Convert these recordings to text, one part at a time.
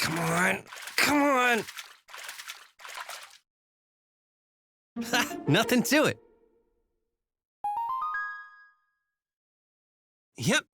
Come on. Come on. Ha! Nothing to it. Yep.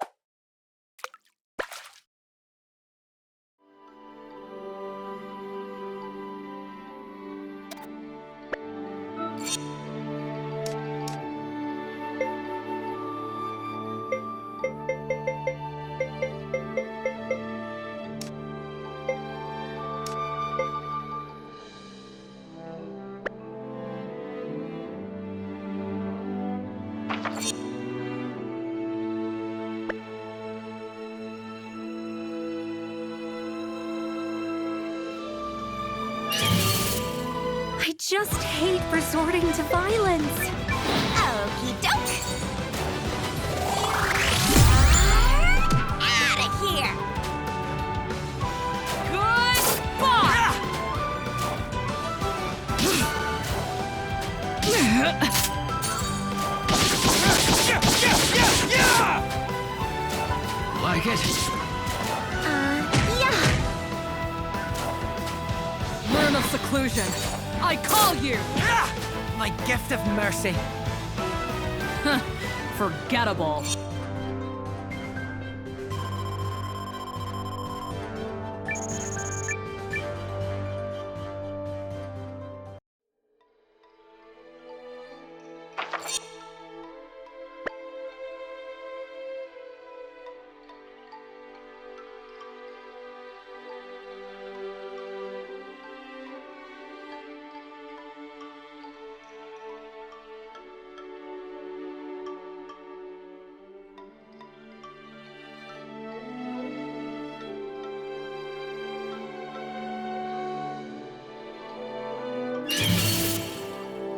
I just hate resorting to violence. Okie doke. Out of here. Goodbye! Like it? Yeah. Learn of seclusion. I call you! My gift of mercy. Forgettable.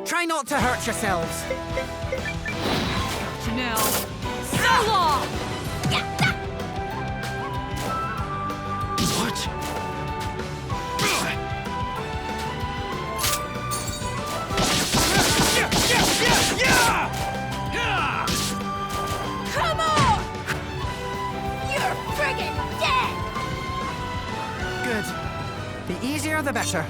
Try not to hurt yourselves. Now, so long! What? Come on! You're friggin' dead! Good. The easier the better.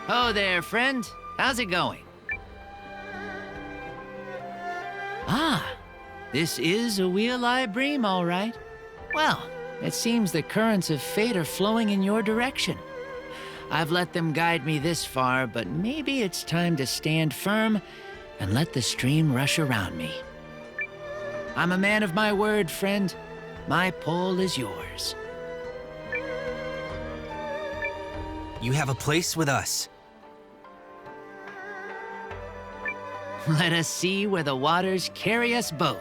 Oh there, friend. How's it going? Ah, this is a wheel-eye bream, all right. Well, it seems the currents of fate are flowing in your direction. I've let them guide me this far, but maybe it's time to stand firm and let the stream rush around me. I'm a man of my word, friend. My pole is yours. You have a place with us. Let us see where the waters carry us both.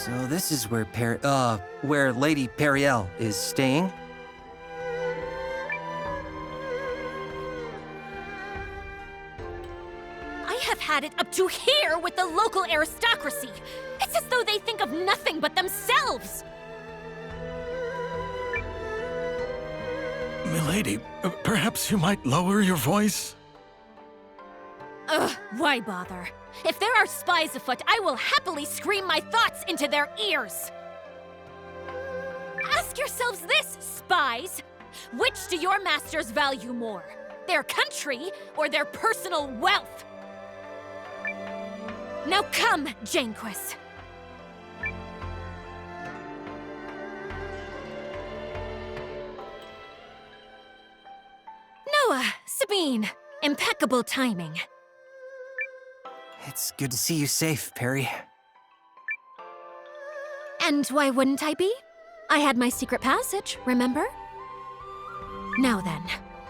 So this is where where Lady Periel is staying? I have had it up to here with the local aristocracy. It's as though they think of nothing but themselves. Milady, perhaps you might lower your voice? Ugh, why bother? If there are spies afoot, I will happily scream my thoughts into their ears. Ask yourselves this, spies. Which do your masters value more? Their country or their personal wealth? Now come, Janquis. Noah, Sabine, impeccable timing. It's good to see you safe, Perry. And why wouldn't I be? I had my secret passage, remember? Now then,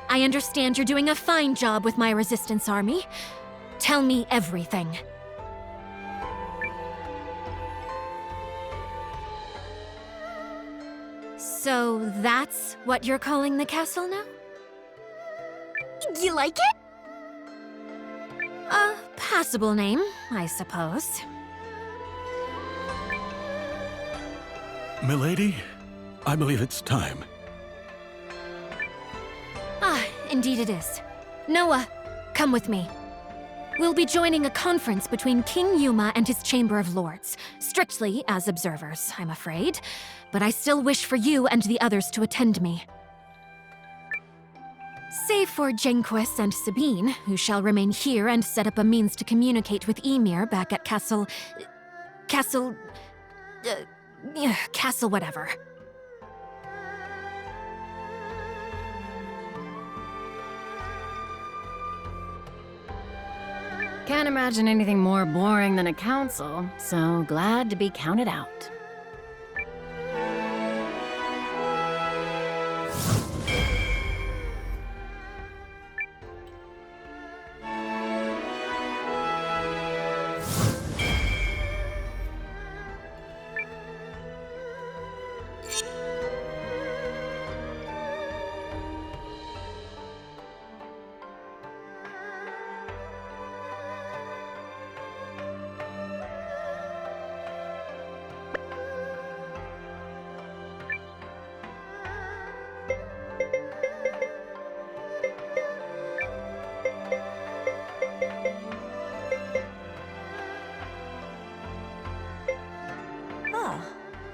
I understand you're doing a fine job with my resistance army. Tell me everything. So that's what you're calling the castle now? You like it? A passable name, I suppose. Milady, I believe it's time. Ah, indeed it is. Noah, come with me. We'll be joining a conference between King Yuma and his Chamber of Lords. Strictly as observers, I'm afraid. But I still wish for you and the others to attend me. Save for Janquis and Sabine, who shall remain here and set up a means to communicate with Ymir back at Castle whatever. Can't imagine anything more boring than a council, so glad to be counted out.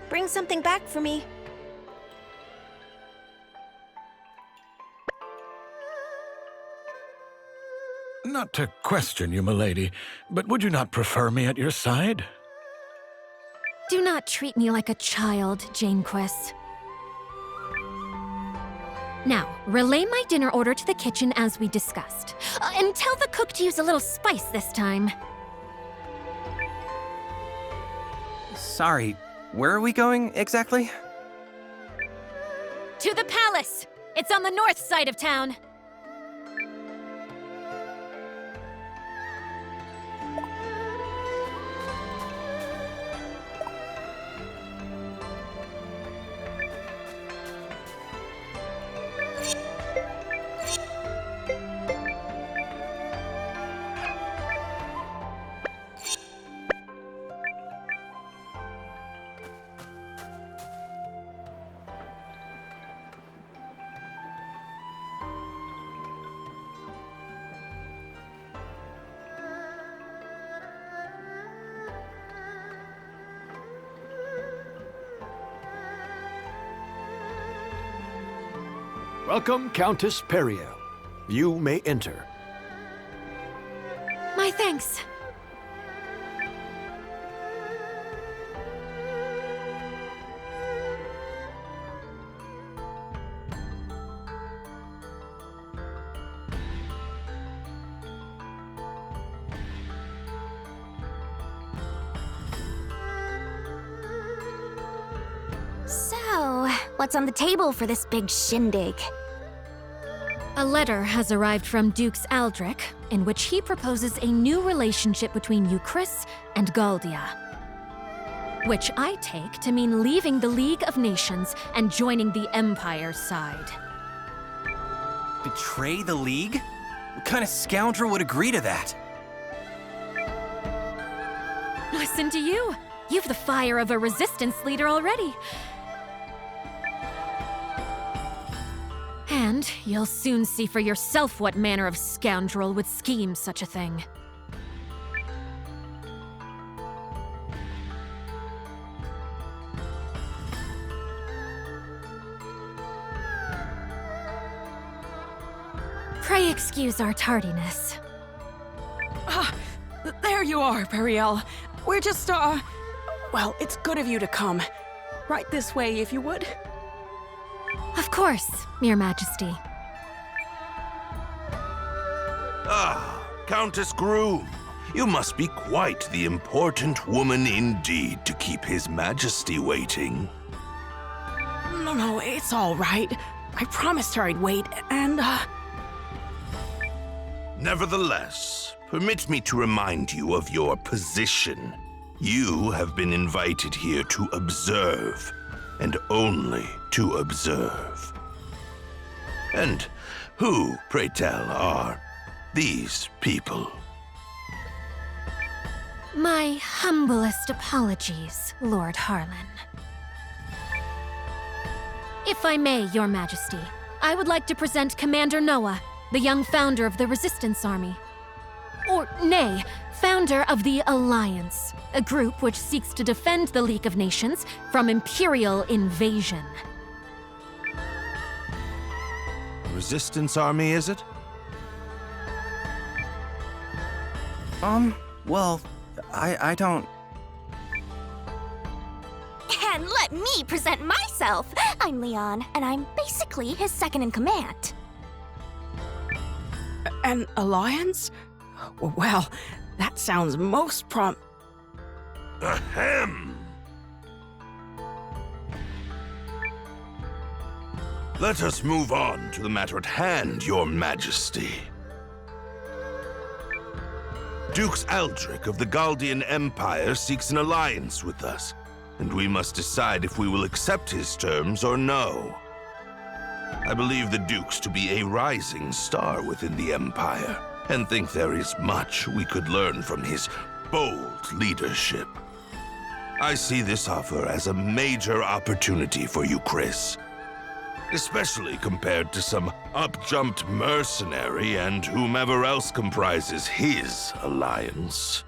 Bring something back for me. Not to question you, milady, but would you not prefer me at your side? Do not treat me like a child, Janquis. Now, relay my dinner order to the kitchen as we discussed. And tell the cook to use a little spice this time. Sorry, where are we going exactly? To the palace! It's on the north side of town. Welcome, Countess Periel. You may enter. My thanks. So, what's on the table for this big shindig? A letter has arrived from Dukes Aldrich, in which he proposes a new relationship between Euchris and Galdia. which I take to mean leaving the League of Nations and joining the Empire's side. Betray the League? What kind of scoundrel would agree to that? Listen to you. You've the fire of a resistance leader already. And you'll soon see for yourself what manner of scoundrel would scheme such a thing. Pray excuse our tardiness. There you are, Periel. We're just, well, it's good of you to come. Right this way, if you would. Of course, Your Majesty. Ah, Countess Groom. You must be quite the important woman indeed to keep His Majesty waiting. No, it's all right. I promised her I'd wait, and, Nevertheless, permit me to remind you of your position. You have been invited here to observe, and only to observe. And who, pray tell, are these people? My humblest apologies, Lord Harlan. If I may, Your Majesty, I would like to present Commander Noah, the young founder of the Resistance Army. Or, nay, founder of the Alliance, a group which seeks to defend the League of Nations from Imperial invasion. Resistance Army, is it? Well, I don't... And let me present myself. I'm Leon, and I'm basically his second in command. an alliance? Well, that sounds most Ahem! Let us move on to the matter at hand, Your Majesty. Dukes Aldrich of the Galdian Empire seeks an alliance with us, and we must decide if we will accept his terms or no. I believe the Dukes to be a rising star within the Empire, and think there is much we could learn from his bold leadership. I see this offer as a major opportunity for you, Chris. Especially compared to some up-jumped mercenary and whomever else comprises his alliance.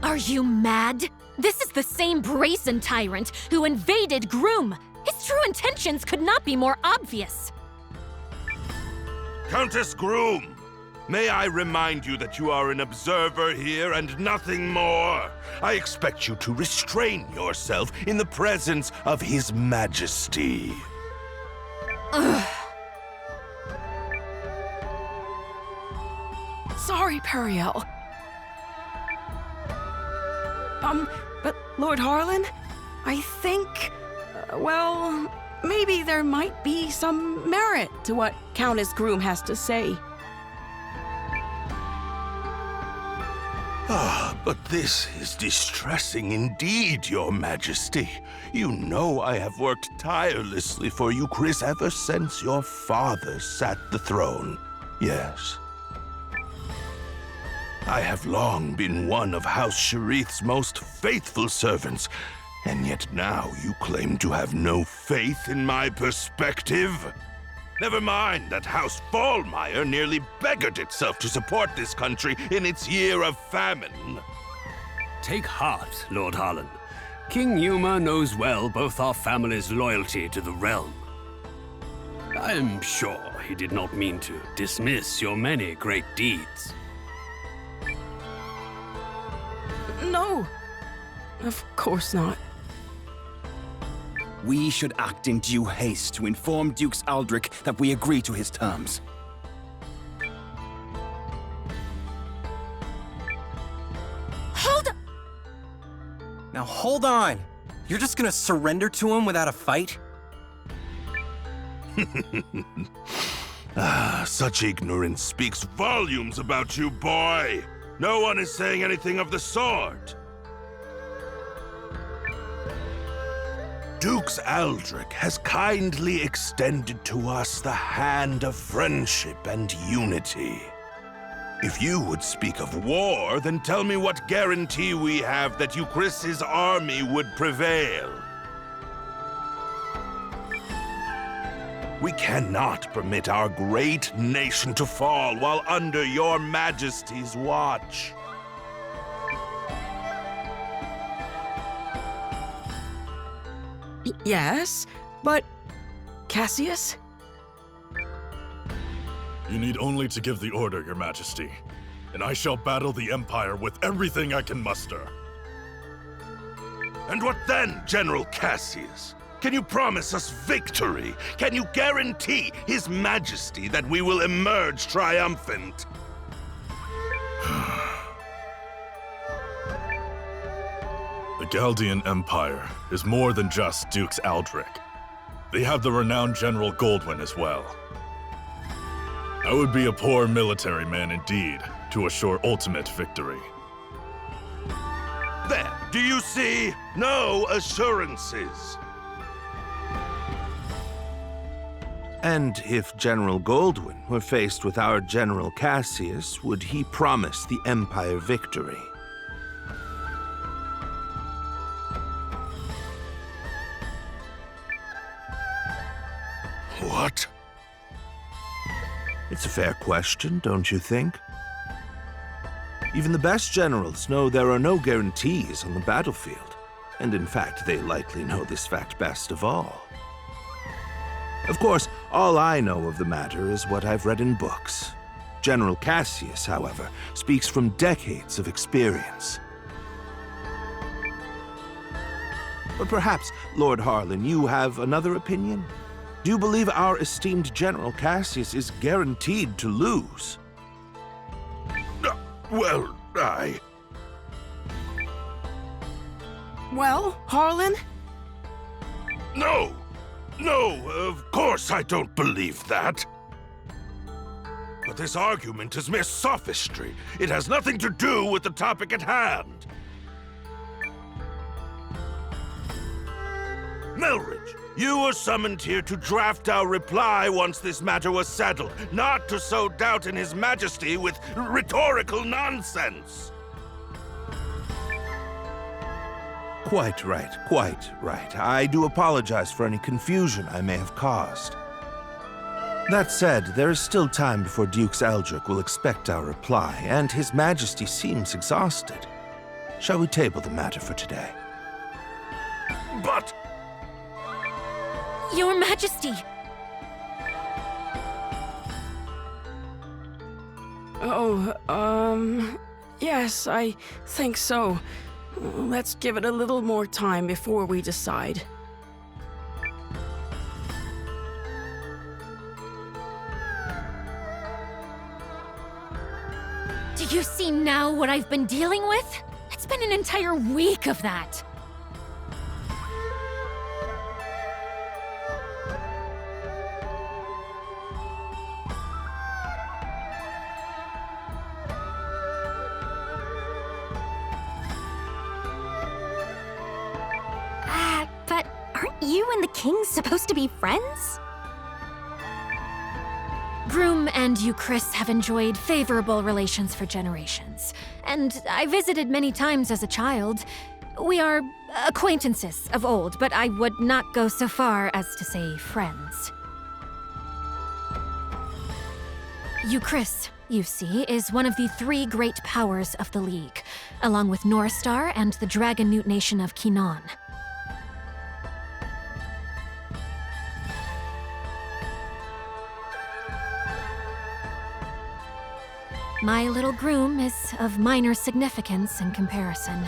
Are you mad? This is the same brazen tyrant who invaded Groom. His true intentions could not be more obvious. Countess Groom, may I remind you that you are an observer here and nothing more? I expect you to restrain yourself in the presence of His Majesty. Sorry, Periel. But Lord Harlan, I think, well, maybe there might be some merit to what Countess Groom has to say. But this is distressing indeed, Your Majesty. You know I have worked tirelessly for you, Chris, ever since your father sat the throne. Yes. I have long been one of House Sharith's most faithful servants, and yet now you claim to have no faith in my perspective? Never mind that House Fallmeyer nearly beggared itself to support this country in its year of famine. Take heart, Lord Harlan. King Yuma knows well both our family's loyalty to the realm. I am sure he did not mean to dismiss your many great deeds. No, of course not. We should act in due haste to inform Dukes Aldrich that we agree to his terms. Now hold on! You're just gonna surrender to him without a fight? Such ignorance speaks volumes about you, boy! No one is saying anything of the sort! Dukes Aldrich has kindly extended to us the hand of friendship and unity. If you would speak of war, then tell me what guarantee we have that Euchris's army would prevail. We cannot permit our great nation to fall while under your majesty's watch. Yes, but Cassius? You need only to give the order, Your Majesty, and I shall battle the Empire with everything I can muster. And what then, General Cassius? Can you promise us victory? Can you guarantee His Majesty that we will emerge triumphant? The Galdian Empire is more than just Dukes Aldrich. They have the renowned General Goldwyn as well. I would be a poor military man indeed to assure ultimate victory. There, do you see? No assurances. And if General Goldwyn were faced with our General Cassius, would he promise the Empire victory? What? It's a fair question, don't you think? Even the best generals know there are no guarantees on the battlefield, and in fact, they likely know this fact best of all. Of course, all I know of the matter is what I've read in books. General Cassius, however, speaks from decades of experience. But perhaps, Lord Harlan, you have another opinion? Do you believe our esteemed General Cassius is guaranteed to lose? Well, Well, Harlan? No! No, of course I don't believe that. But this argument is mere sophistry. It has nothing to do with the topic at hand. Melridge, you were summoned here to draft our reply once this matter was settled, not to sow doubt in His Majesty with rhetorical nonsense. Quite right, quite right. I do apologize for any confusion I may have caused. That said, there is still time before Dukes Aldrich will expect our reply, and His Majesty seems exhausted. Shall we table the matter for today? But... Your Majesty! Oh, yes, I think so. Let's give it a little more time before we decide. Do you see now what I've been dealing with? It's been an entire week of that. But aren't you and the king supposed to be friends? Groom and Euchris have enjoyed favorable relations for generations, and I visited many times as a child. We are acquaintances of old, but I would not go so far as to say friends. Euchris, you see, is one of the three great powers of the League, along with Norstar and the Dragon Newt nation of Kinan. My little groom is of minor significance in comparison.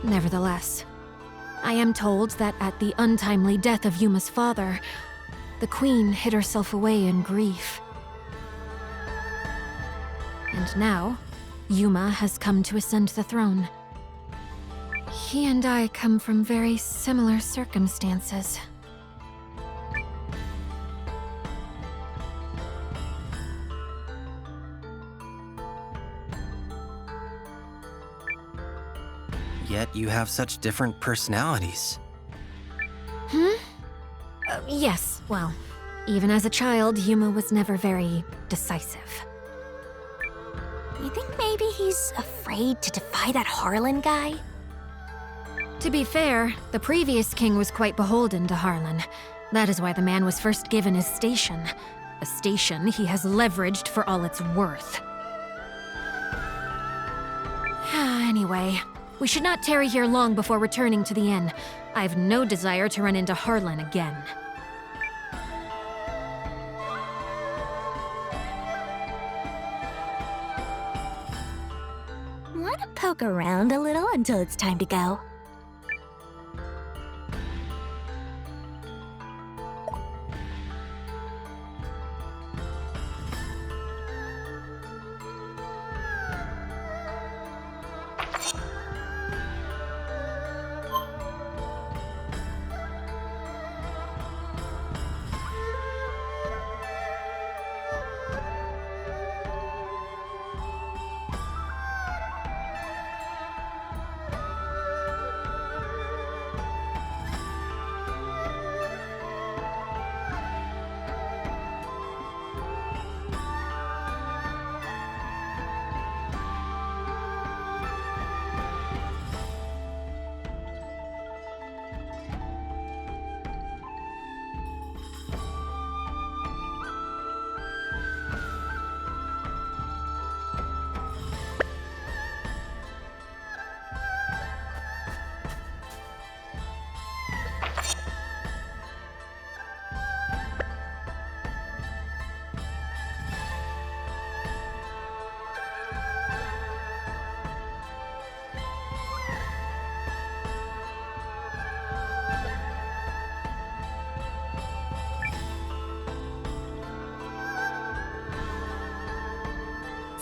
Nevertheless, I am told that at the untimely death of Yuma's father, the queen hid herself away in grief. And now, Yuma has come to ascend the throne. He and I come from very similar circumstances. Yet you have such different personalities. Yes, well, even as a child, Yuma was never very decisive. You think maybe he's afraid to defy that Harlan guy? To be fair, the previous king was quite beholden to Harlan. That is why the man was first given his station. A station he has leveraged for all it's worth. Anyway, we should not tarry here long before returning to the inn. I have no desire to run into Harlan again. Wanna poke around a little until it's time to go?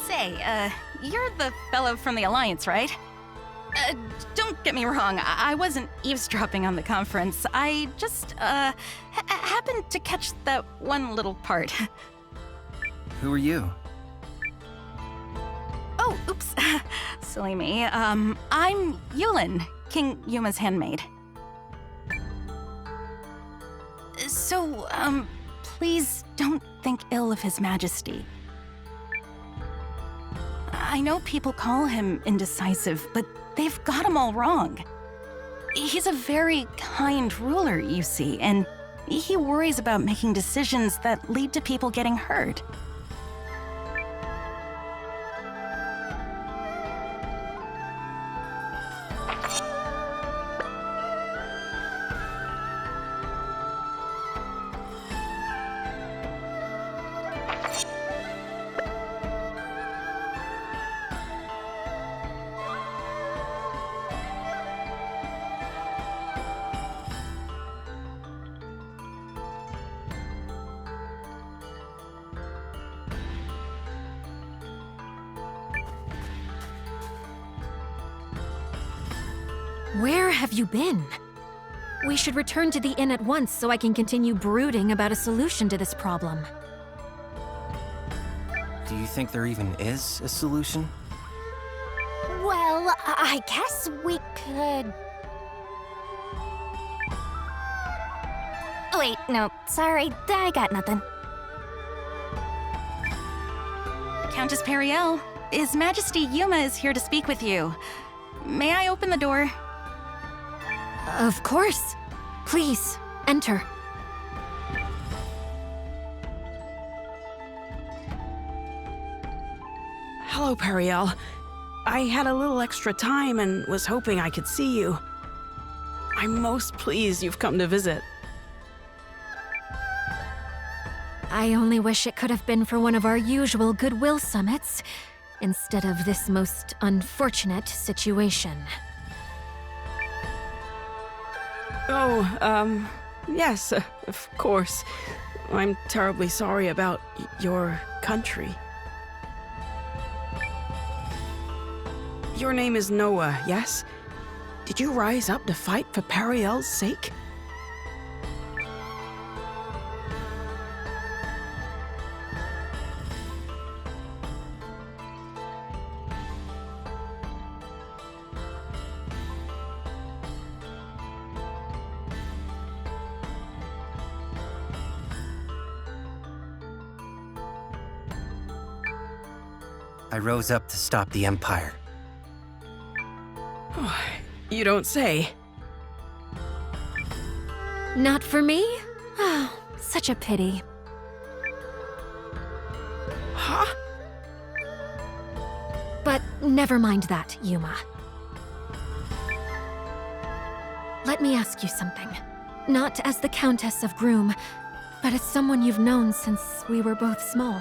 Say, you're the fellow from the Alliance, right? Don't get me wrong, I wasn't eavesdropping on the conference. I just, happened to catch that one little part. Who are you? Oh, oops. Silly me. I'm Eiyuden, King Yuma's handmaid. So, please don't think ill of His Majesty. I know people call him indecisive, but they've got him all wrong. He's a very kind ruler, you see, and he worries about making decisions that lead to people getting hurt. Where have you been? We should return to the inn at once so I can continue brooding about a solution to this problem. Do you think there even is a solution? Well, I guess we could... Wait, no, sorry, I got nothing. Countess Periel, His Majesty Yuma is here to speak with you. May I open the door? Of course. Please, enter. Hello, Periel. I had a little extra time and was hoping I could see you. I'm most pleased you've come to visit. I only wish it could have been for one of our usual goodwill summits, instead of this most unfortunate situation. Oh, yes, of course. I'm terribly sorry about your country. Your name is Noah, yes? Did you rise up to fight for Periel's sake? I rose up to stop the Empire. You don't say. Not for me? Oh, such a pity. Huh? But never mind that, Yuma. Let me ask you something. Not as the Countess of Groom, but as someone you've known since we were both small.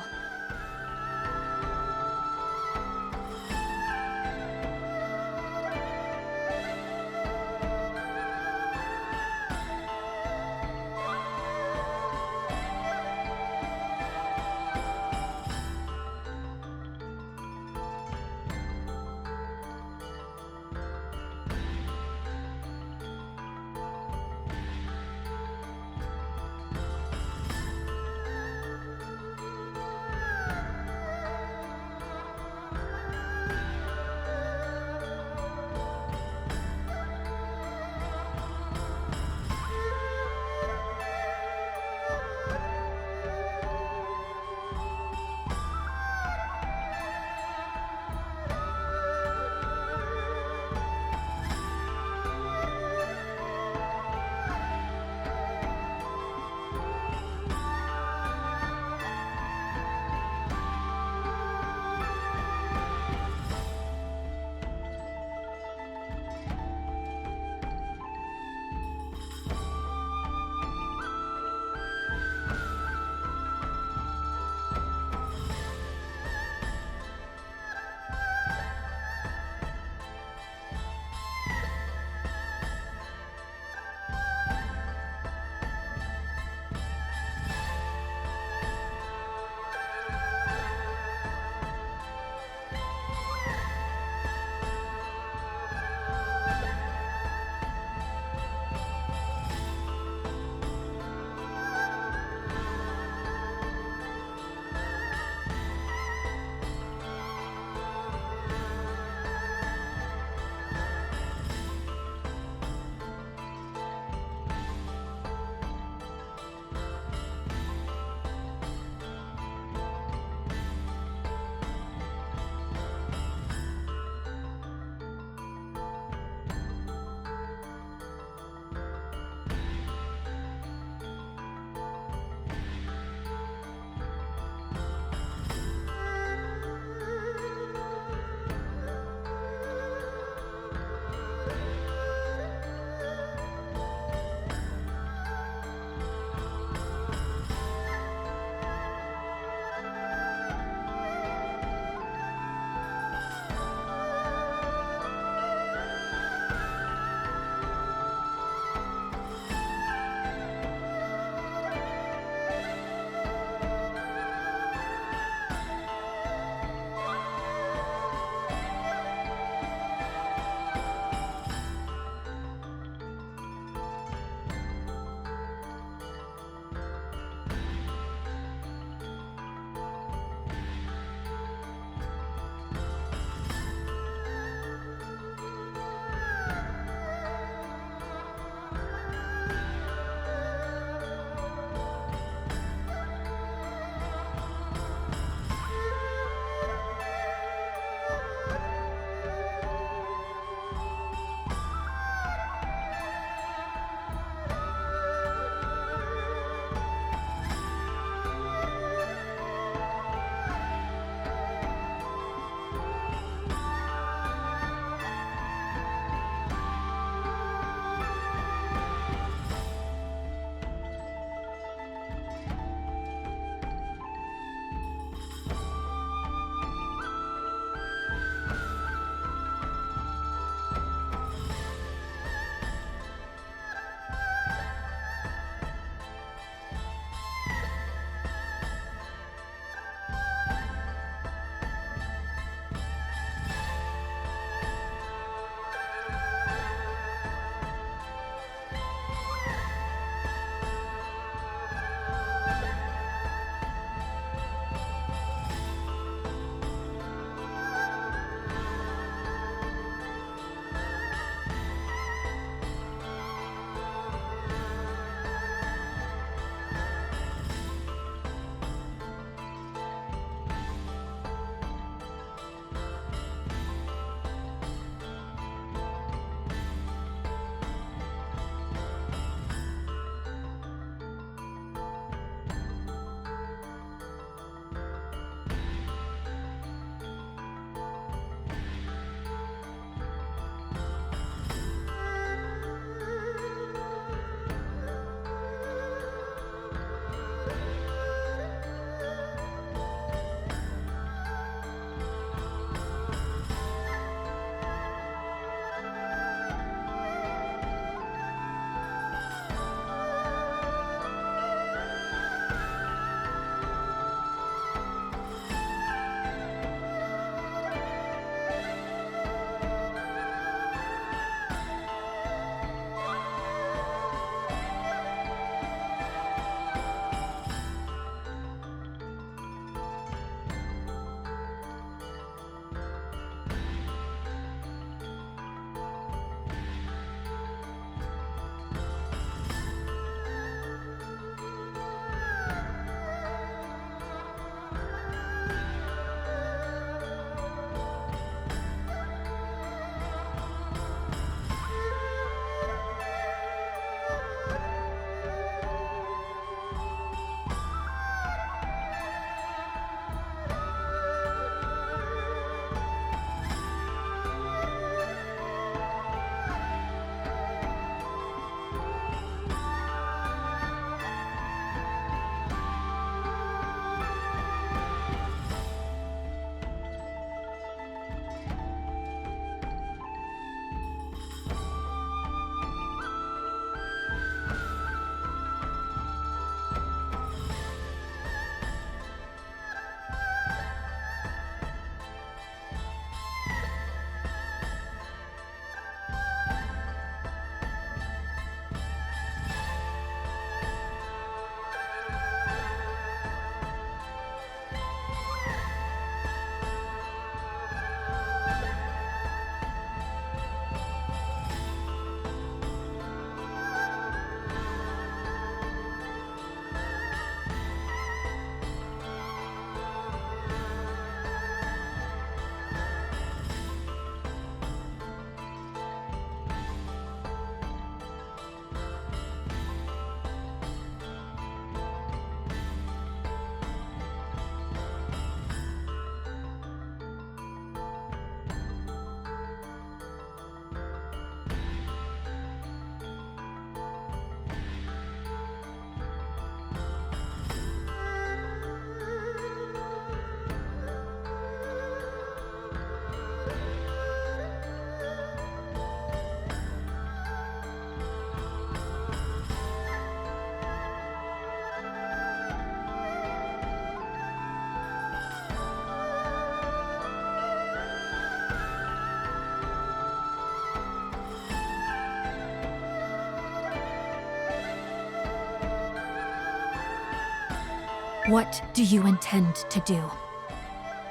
What do you intend to do?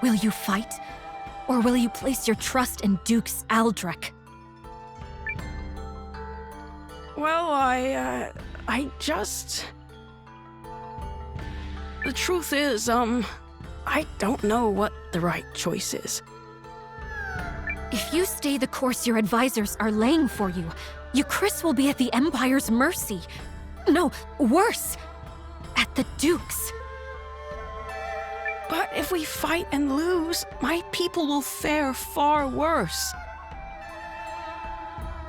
Will you fight? Or will you place your trust in Dukes Aldrich? Well, I just... The truth is, I don't know what the right choice is. If you stay the course your advisors are laying for you, Chris will be at the Empire's mercy. No, worse, at the Duke's. But if we fight and lose, my people will fare far worse.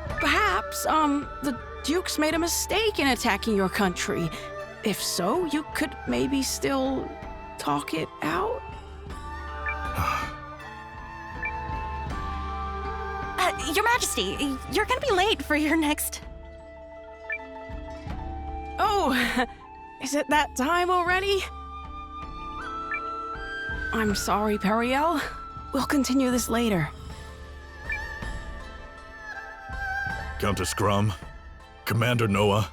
Perhaps, the Dukes made a mistake in attacking your country. If so, you could maybe still talk it out? Your Majesty, you're gonna be late for your next... Oh, is it that time already? I'm sorry, Periel. We'll continue this later. Countess Grum, Commander Noah,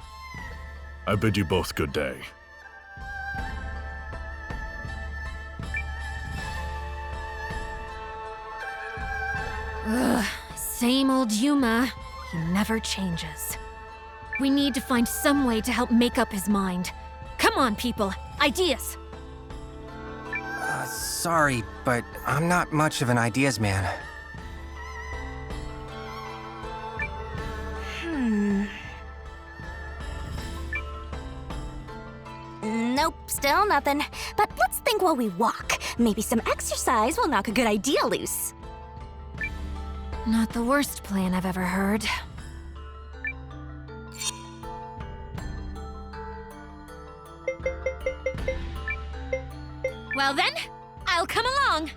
I bid you both good day. Ugh, same old Yuma. He never changes. We need to find some way to help make up his mind. Come on, people. Ideas! Sorry, but I'm not much of an ideas man. Nope, still nothing. But let's think while we walk. Maybe some exercise will knock a good idea loose. Not the worst plan I've ever heard. Well then, I'll come along.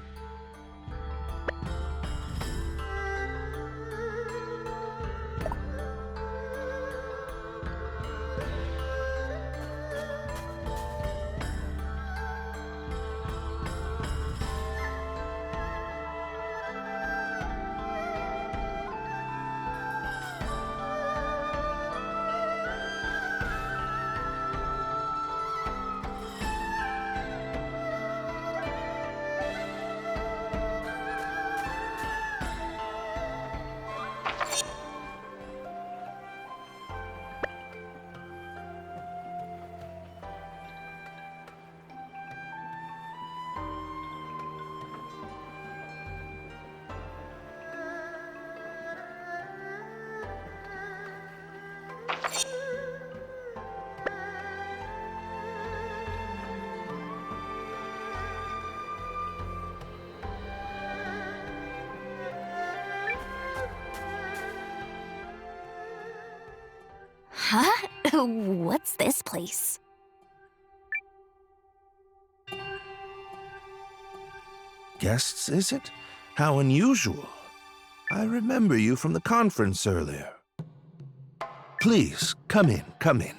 Huh? What's this place? Guests, is it? How unusual. I remember you from the conference earlier. Please, come in, come in.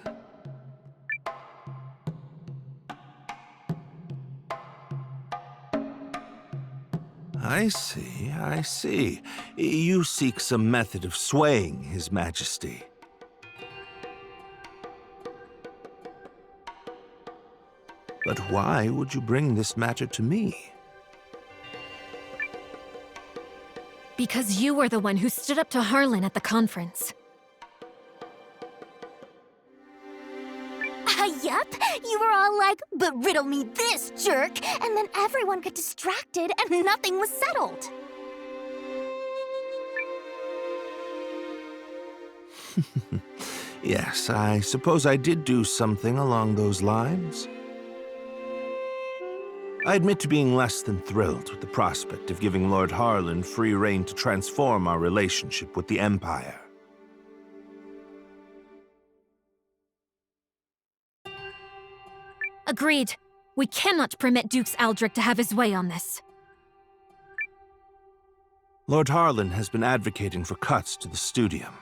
I see, I see. You seek some method of swaying His Majesty. But why would you bring this matter to me? Because you were the one who stood up to Harlan at the conference. Yup. You were all like, but riddle me this, jerk! And then everyone got distracted and nothing was settled. Yes, I suppose I did do something along those lines. I admit to being less than thrilled with the prospect of giving Lord Harlan free rein to transform our relationship with the Empire. Agreed. We cannot permit Dukes Aldrich to have his way on this. Lord Harlan has been advocating for cuts to the studium.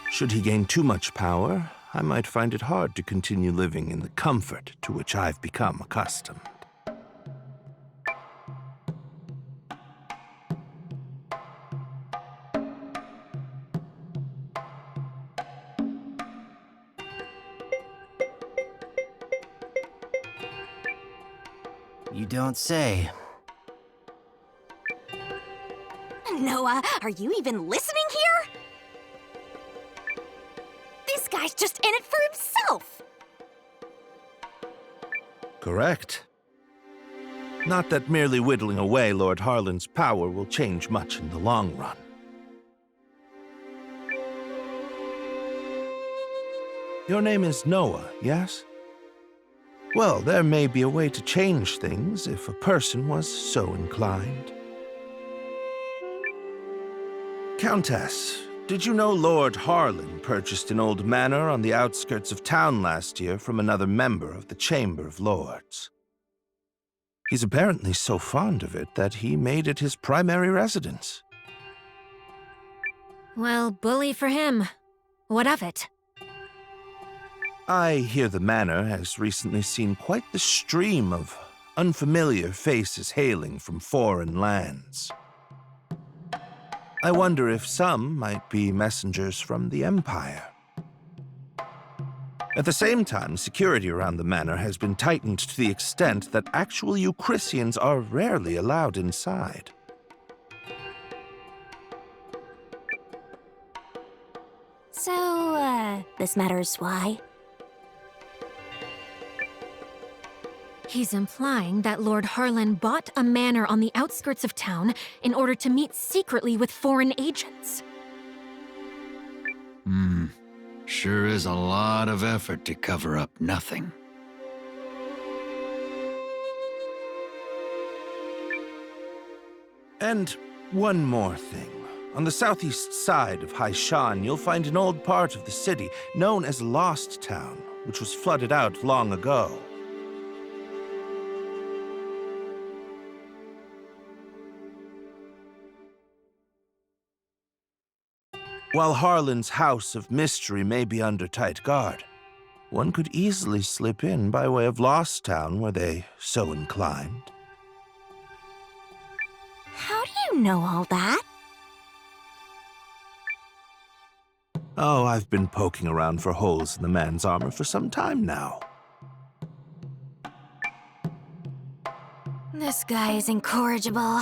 Should he gain too much power, I might find it hard to continue living in the comfort to which I've become accustomed. You don't say. Noah, are you even listening here? This guy's just in it for himself! Correct. Not that merely whittling away Lord Harlan's power will change much in the long run. Your name is Noah, yes? Well, there may be a way to change things if a person was so inclined. Countess, did you know Lord Harlan purchased an old manor on the outskirts of town last year from another member of the Chamber of Lords? He's apparently so fond of it that he made it his primary residence. Well, bully for him. What of it? I hear the manor has recently seen quite the stream of unfamiliar faces hailing from foreign lands. I wonder if some might be messengers from the Empire. At the same time, security around the manor has been tightened to the extent that actual Euchrysians are rarely allowed inside. So, this matters why? He's implying that Lord Harlan bought a manor on the outskirts of town in order to meet secretly with foreign agents. Sure is a lot of effort to cover up nothing. And one more thing. On the southeast side of Haishan, you'll find an old part of the city known as Lost Town, which was flooded out long ago. While Harlan's House of Mystery may be under tight guard, one could easily slip in by way of Lost Town were they so inclined. How do you know all that? Oh, I've been poking around for holes in the man's armor for some time now. This guy is incorrigible.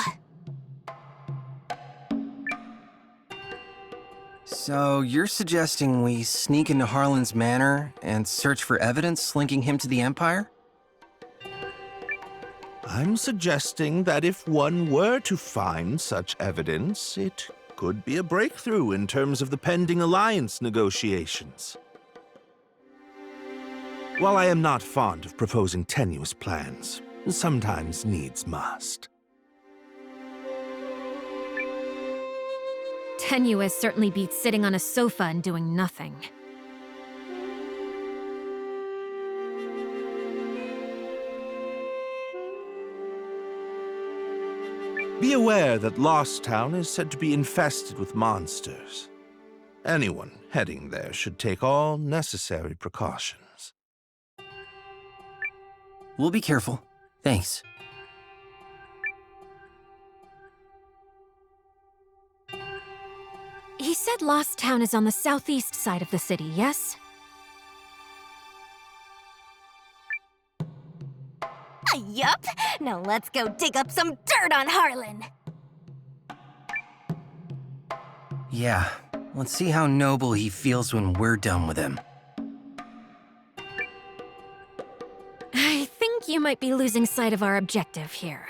So you're suggesting we sneak into Harlan's manor and search for evidence linking him to the Empire? I'm suggesting that if one were to find such evidence, it could be a breakthrough in terms of the pending alliance negotiations. While I am not fond of proposing tenuous plans, sometimes needs must. Tenuous certainly beats sitting on a sofa and doing nothing. Be aware that Lost Town is said to be infested with monsters. Anyone heading there should take all necessary precautions. We'll be careful. Thanks. He said Lost Town is on the southeast side of the city, yes? Yup. Now let's go dig up some dirt on Harlan. Yeah, let's see how noble he feels when we're done with him. I think you might be losing sight of our objective here.